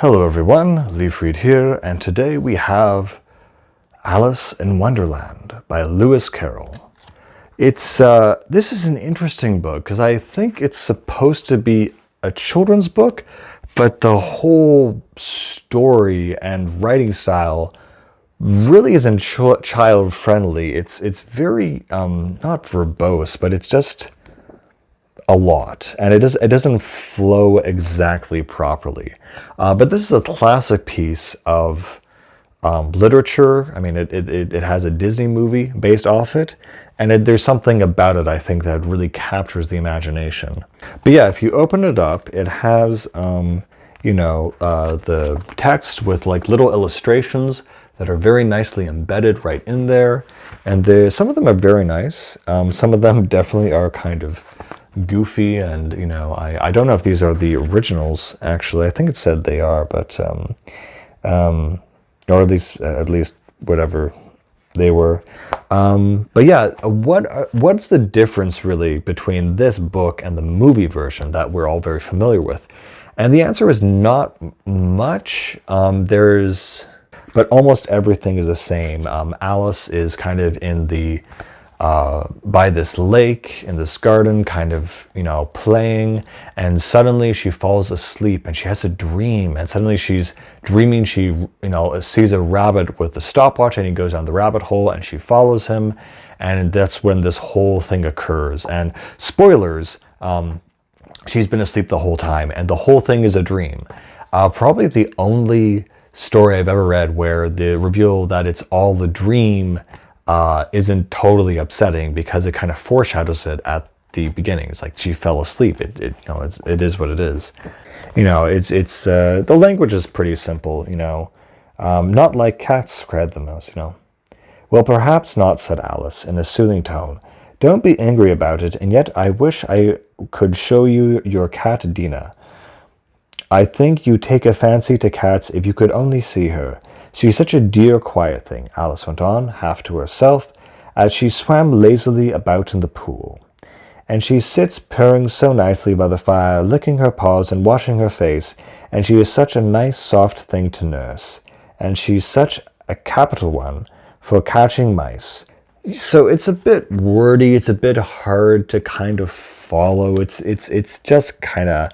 Hello everyone, Leaf Reed here, and today we have Alice in Wonderland by Lewis Carroll. This is an interesting book because I think it's supposed to be a children's book, but the whole story and writing style really isn't child friendly. It's very not verbose, but it's just a lot, and it doesn't flow exactly properly. But this is a classic piece of literature. I mean, it has a Disney movie based off it, and there's something about it I think that really captures the imagination. But yeah, if you open it up, it has the text with like little illustrations that are very nicely embedded right in there, and some of them are very nice. Some of them definitely are kind of goofy, and I don't know if these are the originals. Actually, I think it said they are, but or at least whatever they were. But yeah, what's the difference really between this book and the movie version that we're all very familiar with? And the answer is not much. But almost everything is the same. Alice is kind of in the by this lake in this garden, kind of playing, and suddenly she falls asleep and she has a dream, and suddenly she's dreaming she sees a rabbit with a stopwatch, and he goes down the rabbit hole and she follows him, and that's when this whole thing occurs. And spoilers, she's been asleep the whole time and the whole thing is a dream. Probably the only story I've ever read where the reveal that it's all the dream isn't totally upsetting, because it kind of foreshadows it at the beginning. It's like she fell asleep. It is what it is. It's the language is pretty simple. Not like cats cried the mouse. Well, perhaps not, said Alice in a soothing tone. Don't be angry about it, and yet I wish I could show you your cat Dina. I think you take a fancy to cats if you could only see her. She's such a dear, quiet thing, Alice went on, half to herself, as she swam lazily about in the pool. And she sits purring so nicely by the fire, licking her paws and washing her face, and she is such a nice, soft thing to nurse. And she's such a capital one for catching mice. So it's a bit wordy, it's a bit hard to kind of follow. It's just kind of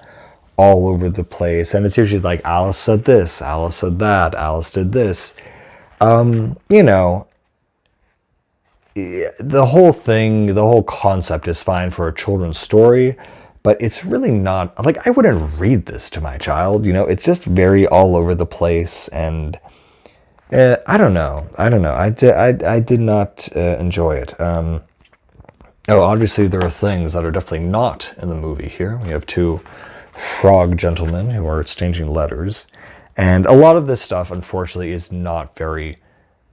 all over the place, and it's usually like Alice said this, Alice said that, Alice did this. The whole concept is fine for a children's story, but it's really not, like, I wouldn't read this to my child. It's just very all over the place, and I don't know. I did not enjoy it. Obviously there are things that are definitely not in the movie here. We have two frog gentlemen who are exchanging letters, and a lot of this stuff unfortunately is not very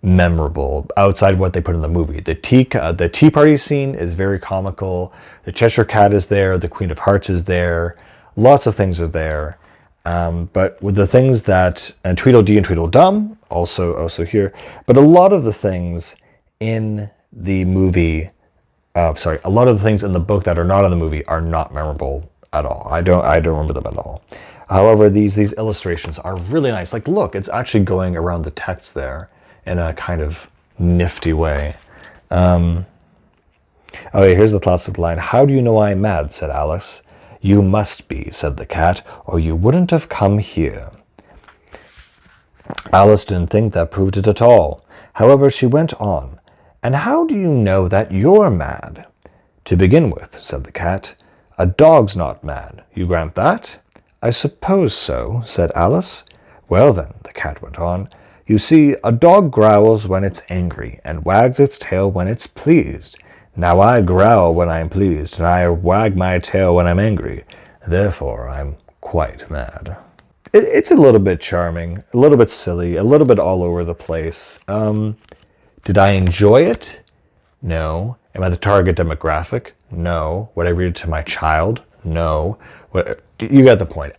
memorable outside of what they put in the movie. The tea party scene is very comical. The Cheshire Cat is there, the Queen of Hearts is there, lots of things are there, but with the things that, and Tweedledee and Tweedledum also here, but a lot of the things in the movie, a lot of the things in the book that are not in the movie are not memorable at all. I don't remember them at all. However, these illustrations are really nice. Like, look, it's actually going around the text there in a kind of nifty way. Here's the classic line. How do you know I'm mad, said Alice. You must be, said the cat, or you wouldn't have come here. Alice didn't think that proved it at all. However, she went on. And how do you know that you're mad? To begin with, said the cat, a dog's not mad. You grant that? I suppose so, said Alice. Well then, the cat went on, you see, a dog growls when it's angry, and wags its tail when it's pleased. Now I growl when I'm pleased, and I wag my tail when I'm angry. Therefore, I'm quite mad. It's a little bit charming, a little bit silly, a little bit all over the place. Did I enjoy it? No. Am I the target demographic? No. Would I read it to my child? No. You get the point.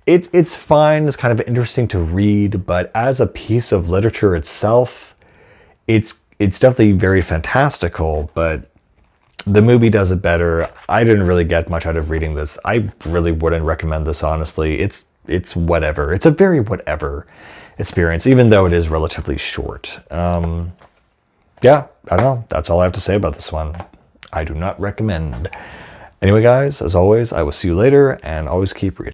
It's fine. It's kind of interesting to read, but as a piece of literature itself, it's definitely very fantastical, but the movie does it better. I didn't really get much out of reading this. I really wouldn't recommend this, honestly. It's it's whatever. It's a very whatever experience, even though it is relatively short. Yeah, I don't know. That's all I have to say about this one. I do not recommend. Anyway, guys, as always, I will see you later, and always keep reading.